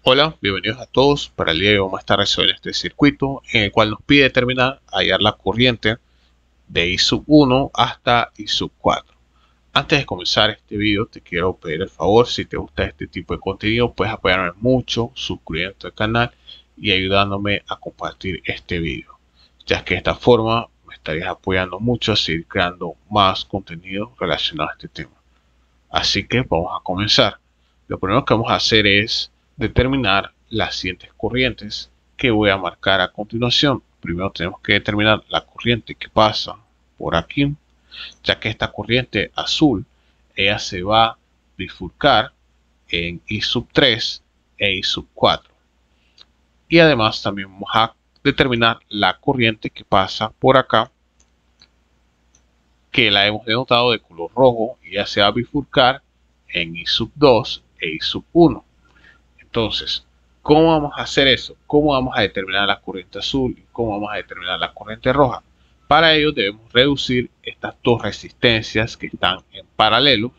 Hola, bienvenidos a todos. Para el día de hoy vamos a estar resolviendo este circuito en el cual nos pide determinar, hallar la corriente de I sub 1 hasta I sub 4. Antes de comenzar este video te quiero pedir el favor, si te gusta este tipo de contenido, puedes apoyarme mucho suscribiéndote al canal y ayudándome a compartir este video, ya que de esta forma me estarías apoyando mucho a seguir creando más contenido relacionado a este tema. Así que vamos a comenzar. Lo primero que vamos a hacer es determinar las siguientes corrientes que voy a marcar a continuación. Primero tenemos que determinar la corriente que pasa por aquí, ya que esta corriente azul, ella se va a bifurcar en I sub 3 e I sub 4. Y además también vamos a determinar la corriente que pasa por acá, que la hemos denotado de color rojo y ya se va a bifurcar en I sub 2 e I sub 1. Entonces, ¿cómo vamos a hacer eso? ¿Cómo vamos a determinar la corriente azul y cómo vamos a determinar la corriente roja? Para ello debemos reducir estas dos resistencias que están en paralelo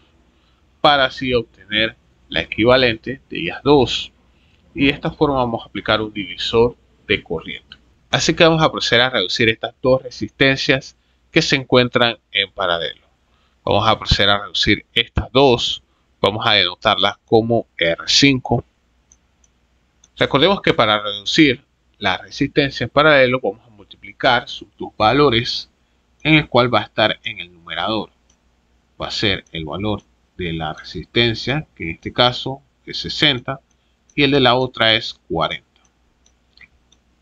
para así obtener la equivalente de ellas dos. Y de esta forma vamos a aplicar un divisor de corriente. Así que vamos a proceder a reducir estas dos resistencias que se encuentran en paralelo. Vamos a proceder a reducir estas dos. Vamos a denotarlas como R5. Recordemos que para reducir la resistencia en paralelo vamos a multiplicar sus dos valores, en el cual va a estar en el numerador. Va a ser el valor de la resistencia, que en este caso es 60, y el de la otra es 40.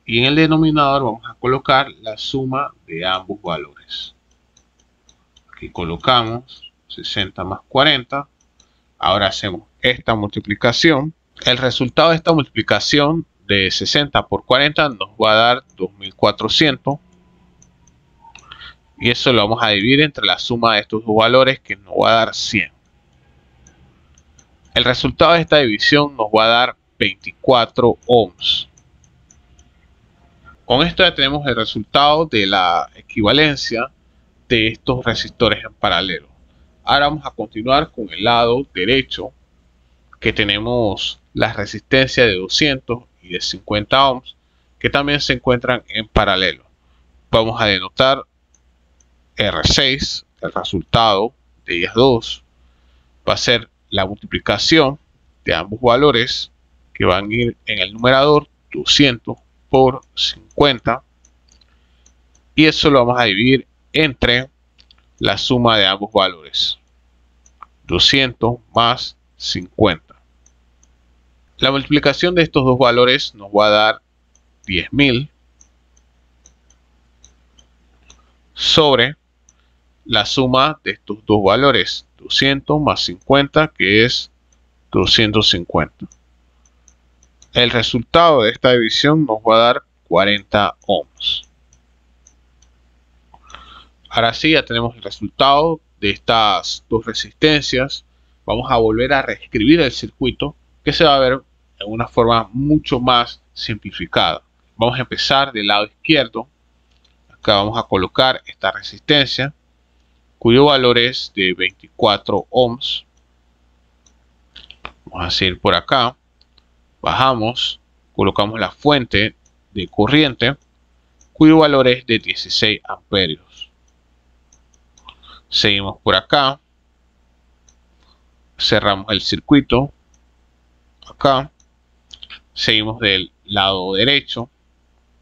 Y en el denominador vamos a colocar la suma de ambos valores. Aquí colocamos 60 más 40. Ahora hacemos esta multiplicación. El resultado de esta multiplicación de 60 por 40 nos va a dar 2400. Y eso lo vamos a dividir entre la suma de estos dos valores, que nos va a dar 100. El resultado de esta división nos va a dar 24 ohms. Con esto ya tenemos el resultado de la equivalencia de estos resistores en paralelo. Ahora vamos a continuar con el lado derecho, que tenemos las resistencias de 200 y de 50 ohms, que también se encuentran en paralelo. Vamos a denotar R6, el resultado de ellas dos va a ser la multiplicación de ambos valores, que van a ir en el numerador 200 por 50, y eso lo vamos a dividir entre la suma de ambos valores, 200 más 50. La multiplicación de estos dos valores nos va a dar 10.000 sobre la suma de estos dos valores, 200 más 50, que es 250. El resultado de esta división nos va a dar 40 ohms. Ahora sí, ya tenemos el resultado de estas dos resistencias. Vamos a volver a reescribir el circuito, que se va a ver en una forma mucho más simplificada. Vamos a empezar del lado izquierdo. Acá vamos a colocar esta resistencia, cuyo valor es de 24 ohms. Vamos a seguir por acá. Bajamos, colocamos la fuente de corriente, cuyo valor es de 16 amperios. Seguimos por acá. Cerramos el circuito. Acá. Seguimos del lado derecho.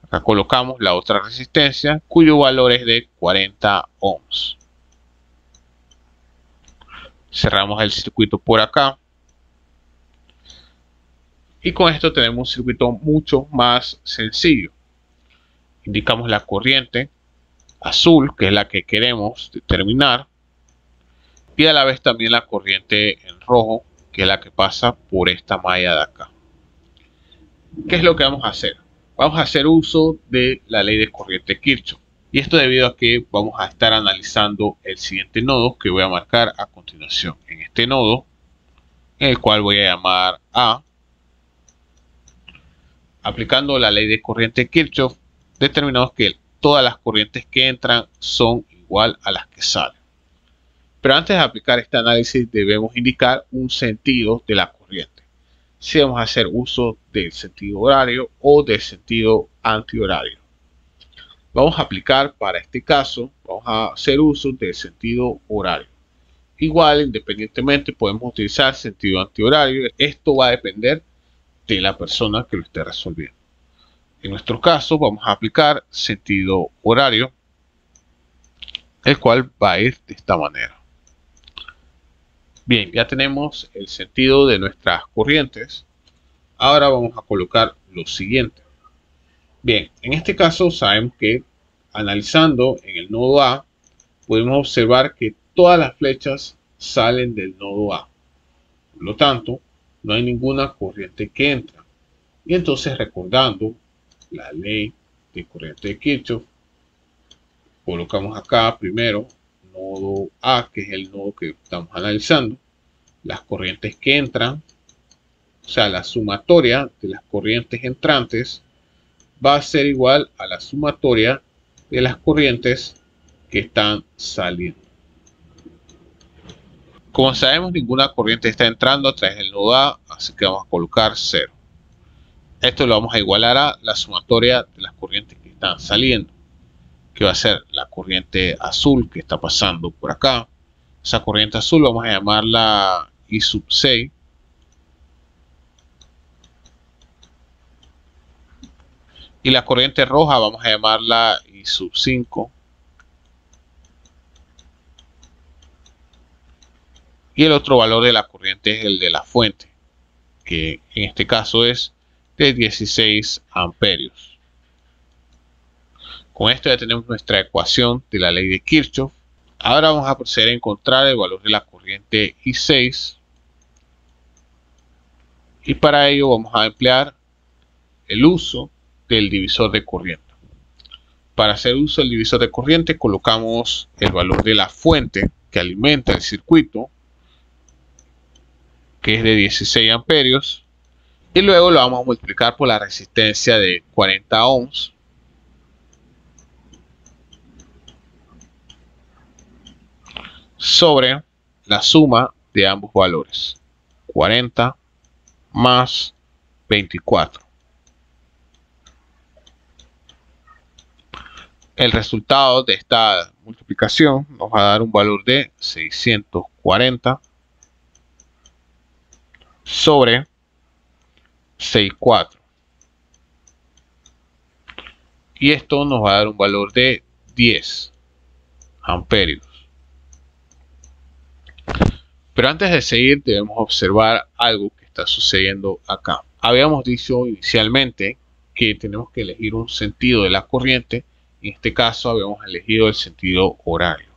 Acá colocamos la otra resistencia, cuyo valor es de 40 ohms. Cerramos el circuito por acá. Y con esto tenemos un circuito mucho más sencillo. Indicamos la corriente azul, que es la que queremos determinar, y a la vez también la corriente en rojo, que es la que pasa por esta malla de acá. ¿Qué es lo que vamos a hacer? Vamos a hacer uso de la ley de corriente Kirchhoff. Y esto debido a que vamos a estar analizando el siguiente nodo que voy a marcar a continuación. En este nodo, en el cual voy a llamar A, aplicando la ley de corriente Kirchhoff, determinamos que todas las corrientes que entran son igual a las que salen. Pero antes de aplicar este análisis debemos indicar un sentido de la corriente. si vamos a hacer uso del sentido horario o del sentido antihorario. Vamos a aplicar para este caso, vamos a hacer uso del sentido horario. Igual, independientemente, podemos utilizar sentido antihorario. Esto va a depender de la persona que lo esté resolviendo. En nuestro caso, vamos a aplicar sentido horario, el cual va a ir de esta manera. Bien, ya tenemos el sentido de nuestras corrientes. Ahora vamos a colocar lo siguiente. Bien, en este caso sabemos que analizando en el nodo A, podemos observar que todas las flechas salen del nodo A. Por lo tanto, no hay ninguna corriente que entra. Y entonces, recordando la ley de corriente de Kirchhoff, colocamos acá primero nodo A, que es el nodo que estamos analizando. Las corrientes que entran, o sea, la sumatoria de las corrientes entrantes va a ser igual a la sumatoria de las corrientes que están saliendo. Como sabemos, ninguna corriente está entrando a través del nodo A, así que vamos a colocar 0. Esto lo vamos a igualar a la sumatoria de las corrientes que están saliendo, que va a ser la corriente azul que está pasando por acá. Esa corriente azul vamos a llamarla I sub 6. Y la corriente roja vamos a llamarla I sub 5. Y el otro valor de la corriente es el de la fuente, que en este caso es de 16 amperios. Con esto ya tenemos nuestra ecuación de la ley de Kirchhoff. Ahora vamos a proceder a encontrar el valor de la corriente I6. Y para ello vamos a emplear el uso del divisor de corriente. Para hacer uso del divisor de corriente, colocamos el valor de la fuente que alimenta el circuito, que es de 16 amperios, y luego lo vamos a multiplicar por la resistencia de 40 ohms, sobre la suma de ambos valores, 40 más 24. El resultado de esta multiplicación nos va a dar un valor de 640 sobre 6,4. Y esto nos va a dar un valor de 10 amperios. Pero antes de seguir, debemos observar algo que está sucediendo acá. Habíamos dicho inicialmente que tenemos que elegir un sentido de la corriente. En este caso habíamos elegido el sentido horario.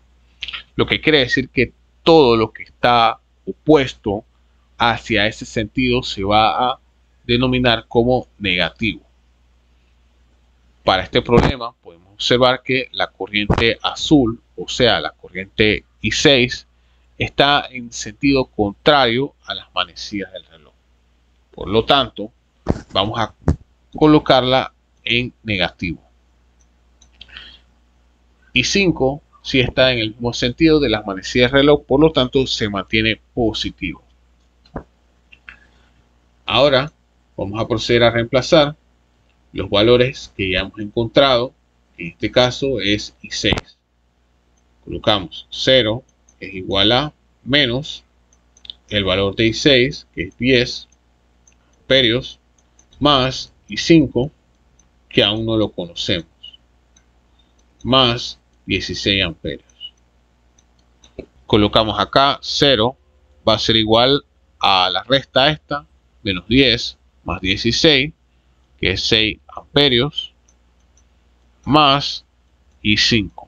Lo que quiere decir que todo lo que está opuesto hacia ese sentido se va a denominar como negativo. Para este problema podemos observar que la corriente azul, o sea, la corriente I6, está en sentido contrario a las manecillas del reloj. Por lo tanto, vamos a colocarla en negativo. I5 sí está en el mismo sentido de las manecillas del reloj, por lo tanto se mantiene positivo. Ahora vamos a proceder a reemplazar los valores que ya hemos encontrado. En este caso es I6. Colocamos 0 es igual a menos el valor de I6, que es 10 amperios, más I5, que aún no lo conocemos, más 16 amperios. Colocamos acá 0, va a ser igual a la resta esta, menos 10 más 16, que es 6 amperios, más I5.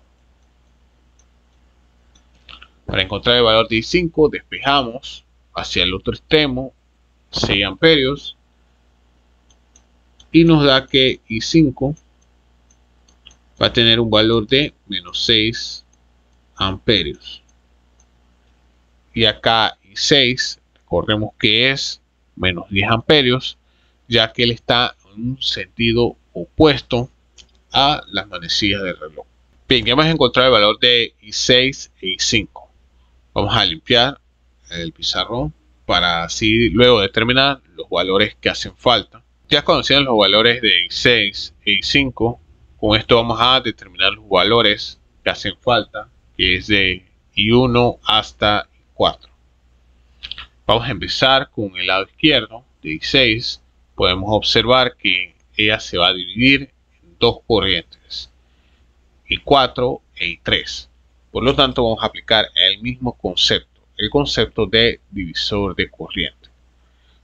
Para encontrar el valor de I5, despejamos hacia el otro extremo 6 amperios y nos da que I5 va a tener un valor de menos 6 amperios. Y acá I6, recordemos que es menos 10 amperios, ya que él está en un sentido opuesto a las manecillas del reloj. Bien, ya hemos encontrado el valor de I6 e I5. Vamos a limpiar el pizarrón para así luego determinar los valores que hacen falta. Ya conociendo los valores de I6 e I5, con esto vamos a determinar los valores que hacen falta, que es de I1 hasta I4. Vamos a empezar con el lado izquierdo de I6. Podemos observar que ella se va a dividir en dos corrientes, I4 e I3. Por lo tanto, vamos a aplicar el mismo concepto, el concepto de divisor de corriente.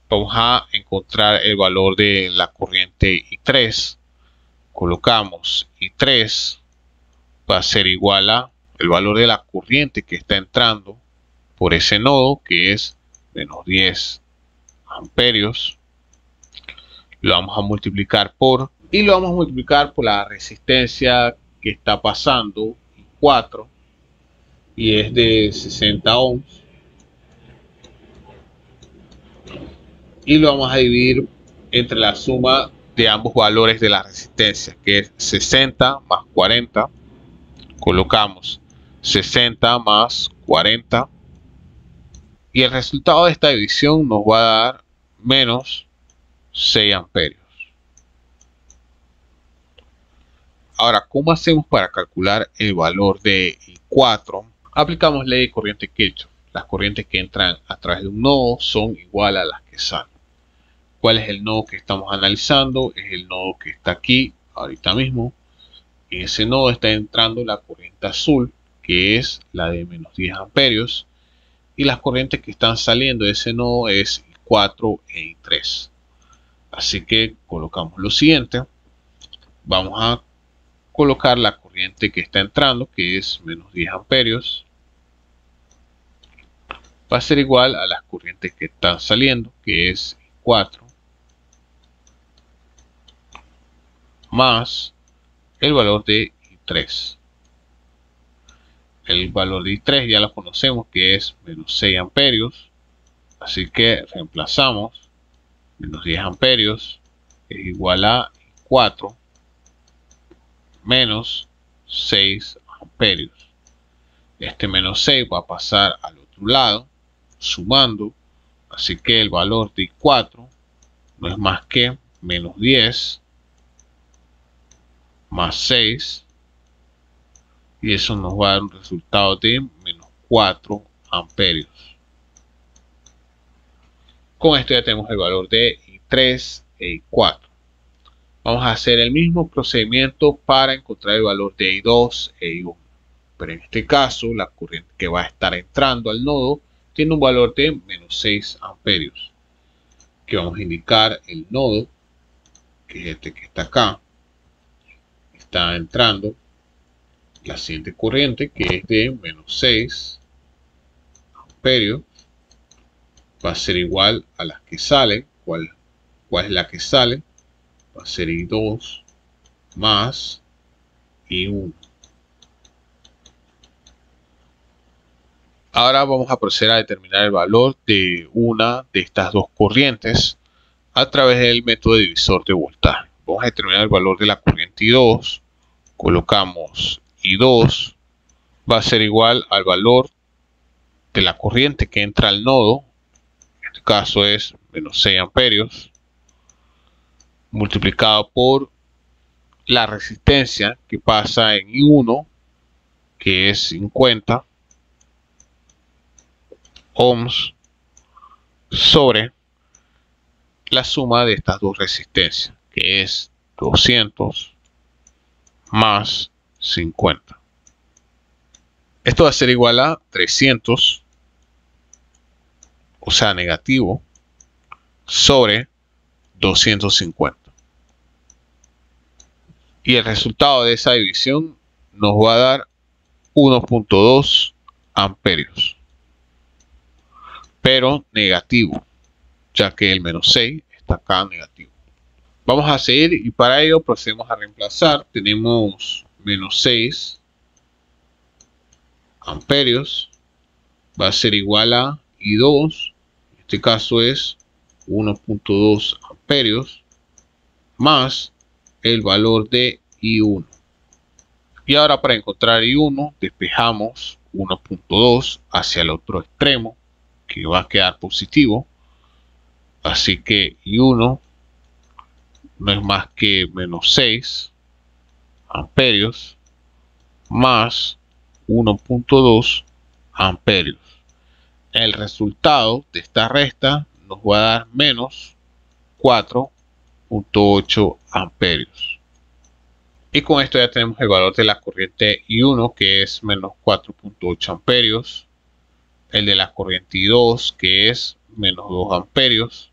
Vamos a encontrar el valor de la corriente I3. Colocamos I3 va a ser igual a el valor de la corriente que está entrando por ese nodo, que es menos 10 amperios. Lo vamos a multiplicar por la resistencia que está pasando, I4, y es de 60 ohms. Y lo vamos a dividir entre la suma de ambos valores de la resistencia, que es 60 más 40. Colocamos 60 más 40. Y el resultado de esta división nos va a dar menos 6 amperios. Ahora, ¿cómo hacemos para calcular el valor de I4? Aplicamos ley de corriente Kirchhoff. Las corrientes que entran a través de un nodo son igual a las que salen. ¿Cuál es el nodo que estamos analizando? Es el nodo que está aquí, ahorita mismo. En ese nodo está entrando la corriente azul, que es la de menos 10 amperios. Y las corrientes que están saliendo de ese nodo es I4 e I3. Así que colocamos lo siguiente. Vamos a colocar la corriente que está entrando, que es menos 10 amperios. Va a ser igual a las corrientes que están saliendo, que es I4 más el valor de I3. El valor de I3 ya lo conocemos, que es menos 6 amperios. Así que reemplazamos menos 10 amperios es igual a I4 menos 6 amperios. Este menos 6 va a pasar al otro lado, sumando. Así que el valor de I4 no es más que menos 10 más 6, y eso nos va a dar un resultado de menos 4 amperios. Con esto ya tenemos el valor de I3 e I4. Vamos a hacer el mismo procedimiento para encontrar el valor de I2 e I1. Pero en este caso, la corriente que va a estar entrando al nodo tiene un valor de menos 6 amperios. Que vamos a indicar el nodo, que es este que está acá. Está entrando la siguiente corriente, que es de menos 6 amperios. Va a ser igual a las que salen. ¿Cuál es la que sale? Va a ser I2 más I1. Ahora vamos a proceder a determinar el valor de una de estas dos corrientes a través del método divisor de voltaje. Vamos a determinar el valor de la corriente I2. Colocamos I2 va a ser igual al valor de la corriente que entra al nodo. En este caso es menos 6 amperios. Multiplicado por la resistencia que pasa en I1, que es 50 ohms, sobre la suma de estas dos resistencias, que es 200 más 50. Esto va a ser igual a 300, o sea, negativo, sobre 250. Y el resultado de esa división nos va a dar 1.2 amperios. Pero negativo, ya que el menos 6 está acá negativo. Vamos a seguir y para ello procedemos a reemplazar. Tenemos menos 6 amperios. Va a ser igual a I2. En este caso es 1.2 amperios. Más el valor de I1. Y ahora para encontrar I1 despejamos 1.2 hacia el otro extremo, que va a quedar positivo. Así que I1 no es más que menos 6 amperios más 1.2 amperios. El resultado de esta resta nos va a dar menos 4.8 amperios. Y con esto ya tenemos el valor de la corriente I1, que es menos 4.8 amperios. El de la corriente I2, que es menos 2 amperios.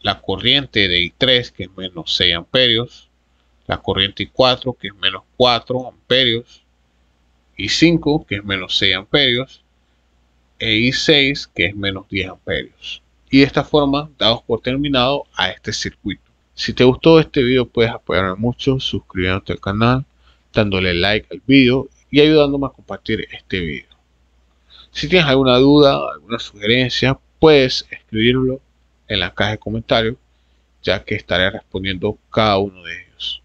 La corriente de I3, que es menos 6 amperios. La corriente I4, que es menos 4 amperios. I5, que es menos 6 amperios. E I6, que es menos 10 amperios. Y de esta forma damos por terminado a este circuito. Si te gustó este video, puedes apoyarme mucho suscribiéndote al canal, dándole like al video y ayudándome a compartir este video. Si tienes alguna duda, alguna sugerencia, puedes escribirlo en la caja de comentarios, ya que estaré respondiendo cada uno de ellos.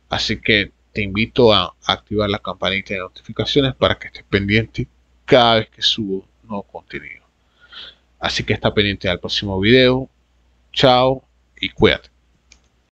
Así que te invito a activar la campanita de notificaciones para que estés pendiente cada vez que subo nuevo contenido. Así que está pendiente al próximo video. Chao y cuídate.